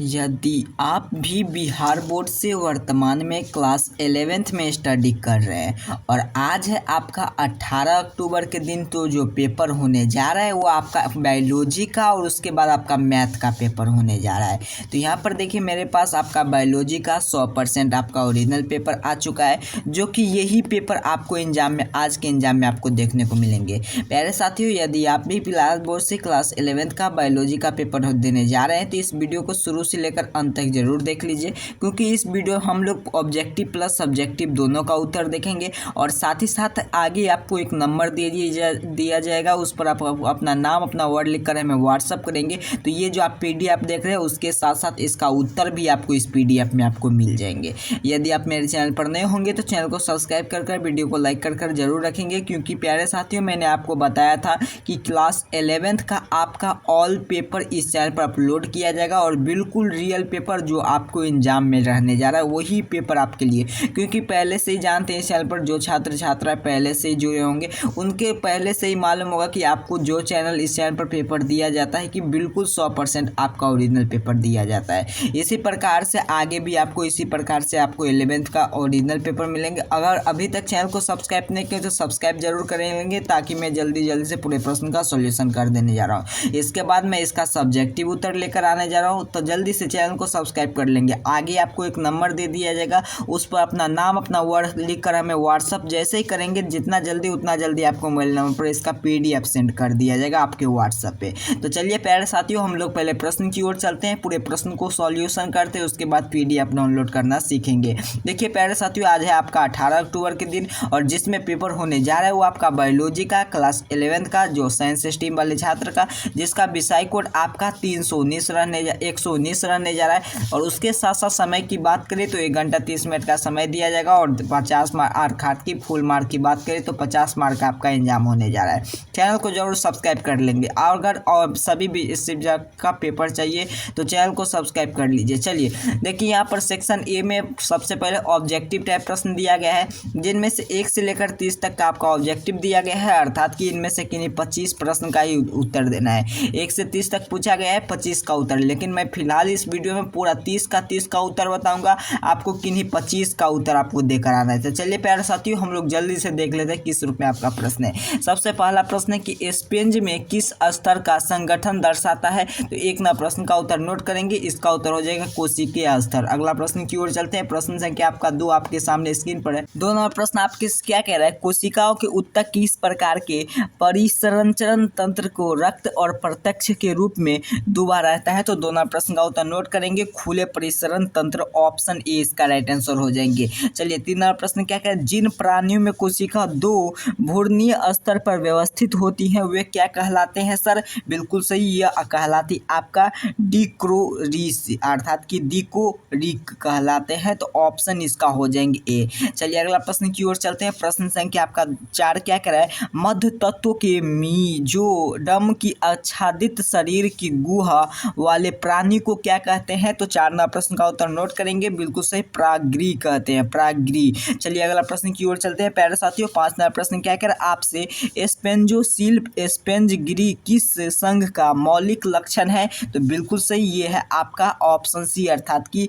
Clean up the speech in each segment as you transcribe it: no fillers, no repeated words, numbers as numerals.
यदि आप भी बिहार बोर्ड से वर्तमान में क्लास 11th में स्टडी कर रहे हैं और आज है आपका 18 अक्टूबर के दिन, तो जो पेपर होने जा रहा है वो आपका बायोलॉजी का और उसके बाद आपका मैथ का पेपर होने जा रहा है। तो यहाँ पर देखिए मेरे पास आपका बायोलॉजी का 100% आपका ओरिजिनल पेपर आ चुका है, जो कि यही पेपर आपको एग्जाम में आज के एग्जाम में आपको देखने को मिलेंगे। प्यारे साथियों, यदि आप भी बिहार बोर्ड से क्लास 11th का बायोलॉजी का पेपर देने जा रहे हैं तो इस वीडियो को शुरू से लेकर अंत तक जरूर देख लीजिए, क्योंकि इस वीडियो हम लोग ऑब्जेक्टिव प्लस सब्जेक्टिव दोनों का उत्तर देखेंगे और साथ ही साथ आगे आपको एक नंबर दिया जाएगा, उस पर आप अपना नाम अपना वर्ड लिख कर हमें व्हाट्सअप करेंगे। तो ये जो आप पीडीएफ देख रहे हैं उसके साथ साथ इसका उत्तर भी आपको इस पीडीएफ में आपको मिल जाएंगे। यदि आप मेरे चैनल पर नए होंगे तो चैनल को सब्सक्राइब कर वीडियो को लाइक कर जरूर रखेंगे, क्योंकि प्यारे साथियों मैंने आपको बताया था कि क्लास 11th का आपका ऑल पेपर इस चैनल पर अपलोड किया जाएगा और बिल्कुल रियल पेपर जो आपको एग्जाम में रहने जा रहा है वही पेपर आपके लिए, क्योंकि पहले से ही जानते हैं इस चैनल पर जो छात्र छात्रा पहले से ही जुड़े होंगे उनके पहले से ही मालूम होगा कि आपको जो चैनल इस चैनल पर पेपर दिया जाता है कि बिल्कुल 100% आपका ओरिजिनल पेपर दिया जाता है। इसी प्रकार से आगे भी आपको इसी प्रकार से आपको 11th का ओरिजिनल पेपर मिलेंगे। अगर अभी तक चैनल को सब्सक्राइब नहीं किया तो सब्सक्राइब जरूर करेंगे, ताकि मैं जल्दी से पूरे प्रश्न का सॉल्यूशन कर देने जा रहा हूँ। इसके बाद मैं इसका सब्जेक्टिव उत्तर लेकर आने जा रहा हूँ, तो जल्दी से चैनल को सब्सक्राइब कर लेंगे। आगे आपको एक नंबर दे दिया जाएगा, उस पर अपना नाम अपना वर्ड लिख कर हमें व्हाट्सअप जैसे ही करेंगे जितना जल्दी उतना जल्दी आपको मोबाइल नंबर पर इसका पीडीएफ सेंड कर दिया जाएगा आपके व्हाट्सएप पे। तो चलिए प्यारे साथियों, हम लोग पहले प्रश्न की ओर चलते हैं, पूरे प्रश्न को सॉल्यूशन करते हैं, उसके बाद पीडीएफ डाउनलोड करना सीखेंगे। देखिए प्यारे साथियों, आज है आपका 18 अक्टूबर के दिन और जिसमें पेपर होने जा रहा है वो आपका बायोलॉजी का क्लास 11th का जो साइंस स्ट्रीम वाले छात्र का, जिसका विषय कोड आपका 119 रहने जा रहा है। और उसके साथ साथ समय की बात करें तो 1 घंटा 30 मिनट का समय दिया जाएगा और 50 मार्क की फुल मार्क की बात करें तो 50 मार्क का आपका एग्जाम होने जा रहा है। चैनल को जरूर सब्सक्राइब कर लेंगे, अगर और सभी भी इस सब्जेक्ट का पेपर चाहिए तो चैनल को सब्सक्राइब कर लीजिए। चलिए देखिए, यहाँ पर सेक्शन ए में सबसे पहले ऑब्जेक्टिव टाइप प्रश्न दिया गया है, जिनमें से 1 से लेकर 30 तक का आपका ऑब्जेक्टिव दिया गया है, अर्थात कि इनमें से किन्हीं 25 प्रश्न का ही उत्तर देना है। 1 से 30 तक पूछा गया है 25 का उत्तर, लेकिन मैं फिलहाल इस वीडियो में पूरा 30 का उत्तर बताऊंगा, आपको किन्हीं 25 का उत्तर आपको देकर आना है। तो चलिए प्यारे साथियों, हम लोग जल्दी से देख लेते हैं किस रूप में आपका प्रश्न है। सबसे पहला प्रश्न है कि स्पेंज में किस स्तर का संगठन दर्शाता है। तो एक ना प्रश्न का उत्तर नोट करेंगे, इसका उत्तर हो जाएगा कोशिकीय स्तर। अगला प्रश्न की ओर चलते हैं, प्रश्न संख्या आपका 2 आपके सामने स्क्रीन पर है। 2 नंबर प्रश्न आपके क्या कह रहा है, कोशिकाओं के ऊतक किस प्रकार के परिसंचरण तंत्र को रक्त और प्रत्यक्ष के रूप में डूबा रहता है। तो 2 नंबर प्रश्न का उत्तर नोट करेंगे, खुले परिसरण तंत्र, ऑप्शन ए इसका राइट आंसर हो जाएंगे। चलिए 3 नंबर प्रश्न क्या कह रहा है, जिन प्राणियों में कोशिका 2 भ्रूणीय स्तर पर व्यवस्थित होती हैं वे क्या कहलाते हैं। सर बिल्कुल सही, यह कहलाती आपका डिक्रोरिस, अर्थात कि डिकोरिक कहलाते हैं, तो ऑप्शन इसका हो जाएंगे ए। चलिए अगला प्रश्न की ओर चलते हैं, प्रश्न संख्या आपका 4 क्या कह रहा है, मध्य तत्व के मीजोडम की आच्छादित शरीर की गुहा वाले प्राणी को क्या कहते हैं। तो 4 नंबर प्रश्न का उत्तर नोट करेंगे, बिल्कुल सही, प्राग्री कहते हैं, प्राग्री। चलिए अगला प्रश्न की ओर चलते हैं प्यारे साथियों, 5 नंबर प्रश्न क्या कह रहा है आपसे, स्पेंजोसील स्पेंजगिरी किस संघ का मौलिक लक्षण है। तो बिल्कुल सही, ये है आपका ऑप्शन सी, अर्थात कि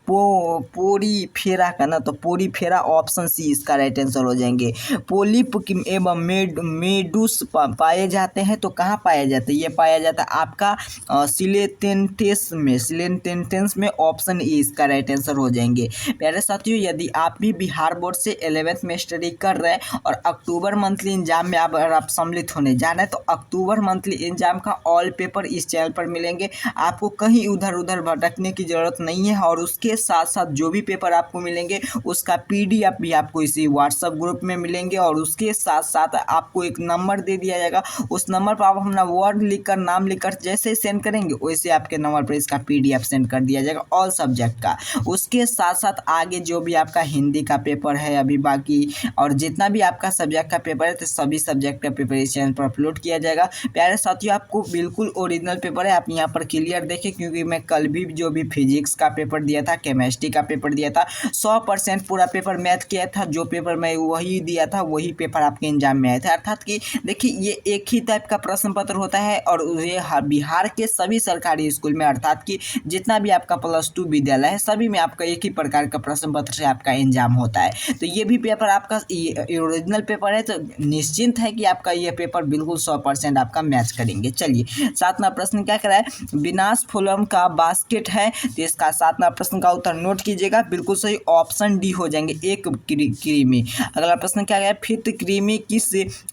पोरीफेरा का ना, तो पोरीफेरा ऑप्शन सी इसका राइट आंसर हो जाएंगे। पोलिप एवं मेडूस पाए जाते हैं, तो कहाँ पाया जाता है, ये पाया जाता है आपका सिलेंटेंटेस में, ऑप्शन ए इसका राइट आंसर हो जाएंगे। प्यारे साथियों, यदि आप भी बिहार बोर्ड से 11th में स्टडी कर रहे हैं और अक्टूबर मंथली एग्जाम में अगर आप सम्मिलित होने जाना है तो अक्टूबर मंथली एग्जाम का ऑल पेपर इस चैनल पर मिलेंगे, आपको कहीं उधर भटकने की जरूरत नहीं है। और उसके साथ साथ जो भी पेपर आपको मिलेंगे उसका पीडीएफ भी आपको इसी व्हाट्सएप ग्रुप में मिलेंगे, और उसके साथ साथ आपको एक नंबर दे दिया जाएगा, उस नंबर पर आप अपना वर्ड लिखकर नाम लिखकर जैसे ही सेंड करेंगे वैसे आपके नंबर पर इसका पीडीएफ सेंड कर दिया जाएगा ऑल सब्जेक्ट का। उसके साथ साथ आगे जो भी आपका हिंदी का पेपर है अभी बाकी, और जितना भी आपका सब्जेक्ट का पेपर है, तो सभी सब्जेक्ट का पेपर इस चैनल पर अपलोड किया जाएगा। प्यारे साथियों, आपको बिल्कुल ओरिजिनल पेपर है, आप यहाँ पर क्लियर देखें, क्योंकि मैं कल भी जो भी फिजिक्स का पेपर दिया था केमिस्ट्री का पेपर दिया था, 100% पूरा पेपर मैथ किया था, जो पेपर मैं वही दिया था वही पेपर आपके एग्जाम में आया था। अर्थात कि देखिए ये एक ही टाइप का प्रश्न पत्र होता है और ये बिहार के सभी सरकारी स्कूल में, अर्थात कि जितना भी आपका +2 विद्यालय है सभी में आपका एक ही प्रकार का प्रश्न पत्र से आपका एग्जाम होता है। तो ये भी पेपर आपका ओरिजिनल पेपर है, तो निश्चिंत है कि आपका ये पेपर बिल्कुल 100% आपका मैच करेंगे। चलिए 7वां प्रश्न क्या करा है, विनाश फुलम का बास्केट है, तो इसका 7वां प्रश्न का उत्तर नोट कीजिएगा, बिल्कुल सही ऑप्शन डी हो जाएंगे, एक कृमि। अगला प्रश्न क्या है, फित कृमि किस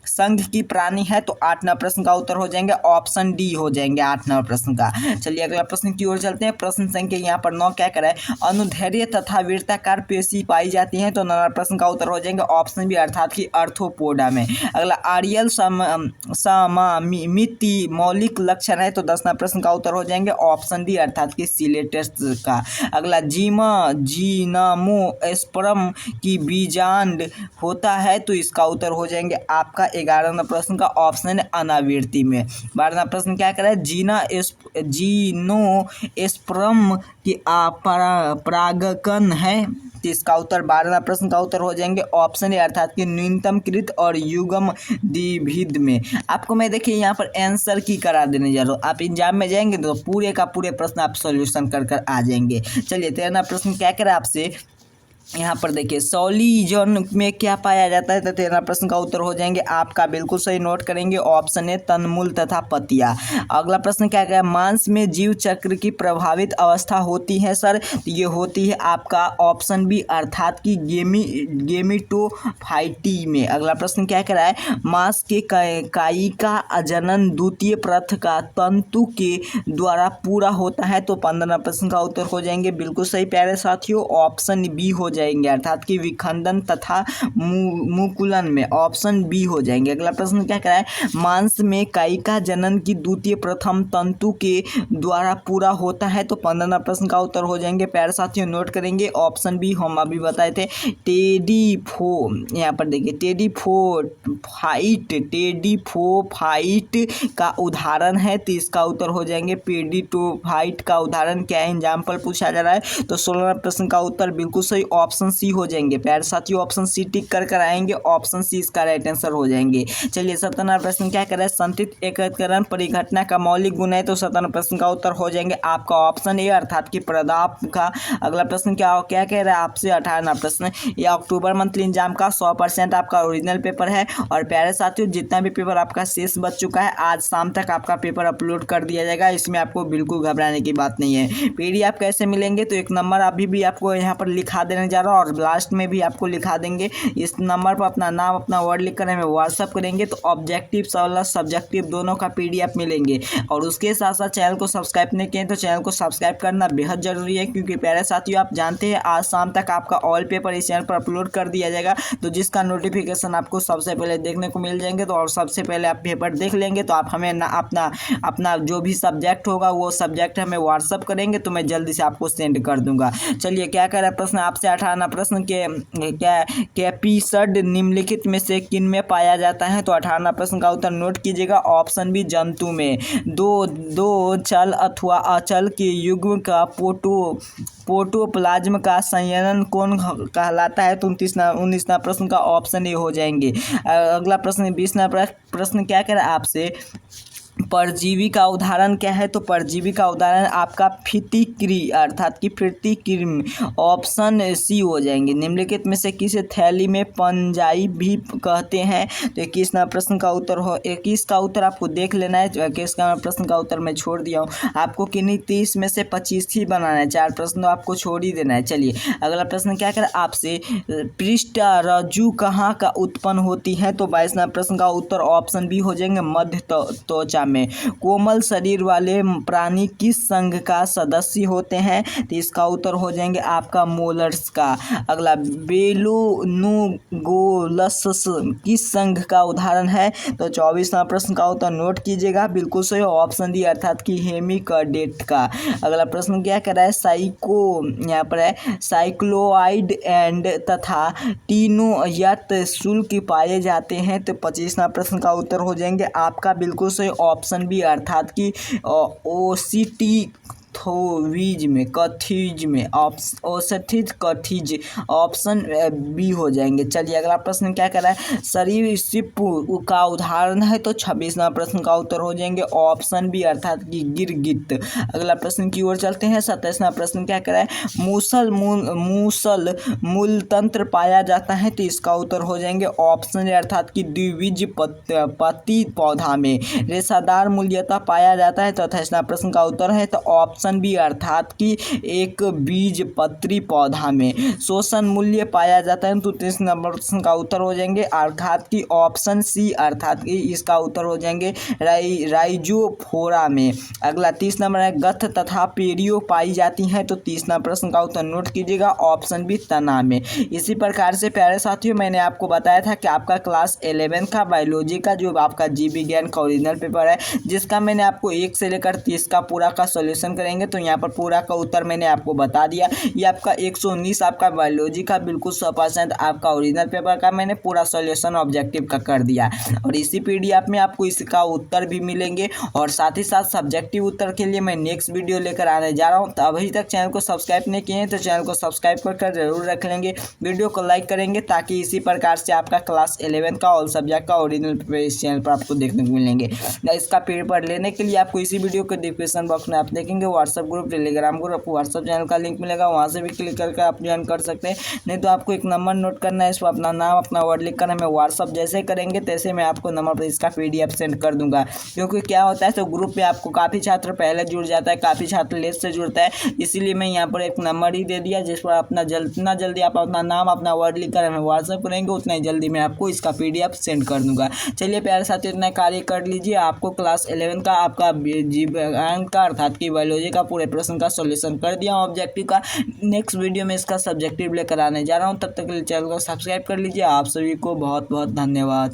संघ की प्राणी है, तो 8वां प्रश्न का उत्तर हो जाएंगे ऑप्शन डी हो जाएंगे 8वां प्रश्न का। चलिए अगला प्रश्न की ओर चलते हैं। प्रश्न संख्या यहाँ पर 9 क्या करा है, अनुधैर्य तथा वीरताकार पेशी पाई जाती है, तो 9वां प्रश्न का उत्तर हो जाएंगे ऑप्शन बी अर्थात कि अर्थोपोडा में। अगला आर्यल समामिति मौलिक लक्षण है, तो 10वां प्रश्न का उत्तर हो जाएंगे ऑप्शन डी अर्थात कि सिलेटस का। अगला जीनमो स्पर्म की बीजांड होता है, तो इसका उत्तर हो जाएंगे आपका 11वां प्रश्न का ऑप्शन अनावृत्ति में। 12वां प्रश्न क्या करें, जीनो स्पर्म की परागकण है, तो इसका उत्तर 12वां प्रश्न का उत्तर हो जाएंगे ऑप्शन ए अर्थात कि न्यूनतमकृत और युग्म द्विविध में। आपको मैं देखिए यहाँ पर आंसर की करा देने जा रहा हूँ, आप एग्जाम में जाएंगे तो पूरे का पूरे प्रश्न आप सॉल्यूशन कर आ जाएंगे। चलिए 13वां प्रश्न क्या करें आपसे, यहाँ पर देखिए सॉलिजन में क्या पाया जाता है, तो 13वां प्रश्न का उत्तर हो जाएंगे आपका, बिल्कुल सही नोट करेंगे ऑप्शन ए तनमूल तथा पतिया। अगला प्रश्न क्या है, मांस में जीव चक्र की प्रभावित अवस्था होती है सर, तो ये होती है आपका ऑप्शन बी अर्थात कि गेमिटोफाइटी में। अगला प्रश्न क्या कह रहा है, मांस के कायिका जनन द्वितीय प्रथ का तंतु के द्वारा पूरा होता है, तो 15वां प्रश्न का उत्तर हो जाएंगे बिल्कुल सही प्यारे साथियों ऑप्शन बी हो जाएंगे अर्थात कि विखंडन तथा मुकुलन में, ऑप्शन बी हो जाएंगे। अगला प्रश्न क्या करा है, मांस में कायिका जनन की द्वितीय प्रथम तंतु के द्वारा पूरा होता है, तो 15वां प्रश्न का उत्तर हो जाएंगे प्यारे साथियों नोट करेंगे ऑप्शन बी, हम अभी बताए थे यहाँ पर देखिए टेडिफोफाइट का उदाहरण है, तो इसका उत्तर हो जाएंगे पेडिटोफाइट का उदाहरण क्या है, एग्जाम्पल पूछा जा रहा है, तो 16वां प्रश्न का उत्तर बिल्कुल सही ऑप्शन सी हो जाएंगे प्यारे साथियों, ऑप्शन सी टिक कर आएंगे, ऑप्शन सी इसका राइट आंसर हो जाएंगे। चलिए 17वां प्रश्न क्या करें, संतृप्त एकत्रीकरण परिघटना का मौलिक गुण है, तो 17वां प्रश्न का उत्तर हो जाएंगे आपका ऑप्शन ए अर्थात कि प्रदाप का। अगला प्रश्न क्या कह रहा है आपसे, 18वां प्रश्न, यह अक्टूबर मंथली एग्जाम का 100% आपका ओरिजिनल पेपर है, और प्यारे साथियों जितना भी पेपर आपका शेष बच चुका है आज शाम तक आपका पेपर अपलोड कर दिया जाएगा, इसमें आपको बिल्कुल घबराने की बात नहीं है। PDF कैसे मिलेंगे, तो एक नंबर अभी भी आपको यहाँ पर लिखा देने जा रहा हूँ और लास्ट में भी आपको लिखा देंगे, इस नंबर पर अपना नाम अपना वर्ड लिखकर हमें व्हाट्सअप करेंगे, तो ऑब्जेक्टिव सवाल सब्जेक्टिव दोनों का PDF मिलेंगे। और उसके साथ साथ चैनल को सब्सक्राइब नहीं किए तो चैनल को सब्सक्राइब करना बेहद जरूरी है, क्योंकि प्यारे साथियों आप जानते हैं आज शाम तक आपका ऑल पेपर इस चैनल पर अपलोड कर दिया जाएगा, तो जिसका नोटिफिकेशन आपको सबसे पहले देखने को मिल जाएंगे, तो और सबसे पहले आप पेपर देख लेंगे, तो आप हमें अपना जो भी सब्जेक्ट होगा वो सब्जेक्ट हमें व्हाट्सअप करेंगे, तो मैं जल्दी से आपको सेंड कर दूंगा। चलिए क्या कह रहा है प्रश्न आपसे, 18वां प्रश्न के कैपिसड निम्नलिखित में से किन में पाया जाता है, तो 18वां प्रश्न का उत्तर नोट कीजिएगा ऑप्शन बी जंतु में। दो चल अथवा अचल के युग्म का प्रोटोप्लाज्म का संयोजन कौन कहलाता है, तो 19वां प्रश्न का ऑप्शन ए हो जाएंगे। अगला प्रश्न 20वां प्रश्न क्या कह रहा है आपसे, परजीवी का उदाहरण क्या है, तो परजीवी का उदाहरण आपका फितिकृ अर्थात कि फितिकृमि, ऑप्शन सी हो जाएंगे। निम्नलिखित में से किस थैली में पंजाई भी कहते हैं, तो 21वां प्रश्न का उत्तर हो 21 का उत्तर आपको देख लेना है, 21 का प्रश्न का उत्तर मैं छोड़ दिया हूँ, आपको किन्हीं 30 में से 25 ही बनाना है, 4 प्रश्न तो आपको छोड़ ही देना है। चलिए अगला प्रश्न क्या करें आपसे, पृष्ठ रज्जु कहाँ का उत्पन्न होती है, तो 22वां प्रश्न का उत्तर ऑप्शन बी हो जाएंगे मध्य त्वचा में। कोमल शरीर वाले प्राणी किस संघ का सदस्य होते हैं, तो इसका उत्तर हो जाएंगे आपका मोलर्स का। अगला बेलुनुगोलस किस संघ का उदाहरण है, तो 24वां प्रश्न का उत्तर नोट कीजिएगा बिल्कुल सही ऑप्शन दी अर्थात कि हेमिकडेट का। अगला प्रश्न क्या कर रहा है, यहाँ पर है साइक्लोआइड एंड तथा टीनोयत शुल्क पाए जाते हैं, तो 25वां प्रश्न का उत्तर हो जाएंगे आपका बिल्कुल सही ऑप्शन बी अर्थात कि ओसिटी ऑर्थोवीज में, कथीज में, औषधिज कथीज, ऑप्शन बी हो जाएंगे। चलिए अगला प्रश्न क्या कर रहा है, सरीसृप का उदाहरण है, तो 26 नंबर प्रश्न का उत्तर हो जाएंगे ऑप्शन बी अर्थात कि गिरगिट। अगला प्रश्न की ओर चलते हैं। 27वां प्रश्न क्या कर रहा है, मूसल मूलतंत्र पाया जाता है, तो इसका उत्तर हो जाएंगे ऑप्शन ए अर्थात कि द्विबीजपत्री पौधा में। रेशादार मूल्यता पाया जाता है, तो 28वां प्रश्न का उत्तर है तो ऑप्शन बी अर्थात कि एक बीजपत्री पौधा में। शोषण मूल्य पाया जाता है, तो 30 नंबर प्रश्न का उत्तर हो जाएंगे अर्थात कि ऑप्शन सी अर्थात कि इसका उत्तर हो जाएंगे राइजोफोरा में। अगला 30 नंबर है, गथ तथा पेड़ियों पाई जाती हैं, तो 30 नंबर प्रश्न का उत्तर नोट कीजिएगा ऑप्शन बी तना में। इसी प्रकार से प्यारे साथियों मैंने आपको बताया था कि आपका क्लास 11 का बायोलॉजी का जो आपका जीव विज्ञान का ओरिजिनल पेपर है, जिसका मैंने आपको 1 से लेकर 30 का पूरा का सॉल्यूशन करेंगे, तो यहाँ पर पूरा का उत्तर मैंने आपको बता दिया। ये आपका 119 आपका बायोलॉजी का बिल्कुल 100% आपका ओरिजिनल पेपर का मैंने पूरा सॉल्यूशन ऑब्जेक्टिव का कर दिया, और इसी पीडीएफ में आपको इसका उत्तर भी मिलेंगे, और साथ ही साथ सब्जेक्टिव उत्तर के लिए मैं नेक्स्ट वीडियो लेकर आने जा रहा हूँ। तो अभी तक चैनल को सब्सक्राइब नहीं किए हैं तो चैनल को सब्सक्राइब कर जरूर रख लेंगे, वीडियो को लाइक करेंगे, ताकि इसी प्रकार से आपका क्लास 11 का ऑल सब्जेक्ट का ओरिजिनल पेपर इस चैनल पर आपको देखने को मिलेंगे। इसका पेपर लेने के लिए आपको इसी वीडियो के डिस्क्रिप्शन बॉक्स में आप देखेंगे व्हाट्सएप ग्रुप, टेलीग्राम ग्रुप, आपको व्हाट्सएप चैनल का लिंक मिलेगा, वहाँ से भी क्लिक करके आप ज्वाइन कर सकते हैं। नहीं तो आपको एक नंबर नोट करना है, इसमें अपना नाम अपना वर्ड लिख कर हमें व्हाट्सएप जैसे करेंगे तैसे मैं आपको नंबर पर इसका पीडीएफ सेंड कर दूंगा। क्योंकि क्या होता है, तो ग्रुप में आपको काफ़ी छात्र पहले जुड़ जाता है, काफ़ी छात्र लेट से जुड़ता है, इसीलिए मैं यहाँ पर एक नंबर ही दे दिया, जिस पर अपना जितना जल्दी आप अपना नाम अपना वर्ड लिख कर हमें व्हाट्सएप करेंगे, उतना ही जल्दी मैं आपको इसका पीडीएफ सेंड कर दूंगा। चलिए प्यारे साथियों इतना कार्य कर लीजिए, आपको क्लास 11 का आपका जीव विज्ञान का अर्थात की बायोलॉजी का पूरे प्रश्न का सॉल्यूशन कर दिया ऑब्जेक्टिव का। नेक्स्ट वीडियो में इसका सब्जेक्टिव लेकर आने जा रहा हूँ, तब तक के लिए चैनल को सब्सक्राइब कर लीजिए। आप सभी को बहुत बहुत धन्यवाद।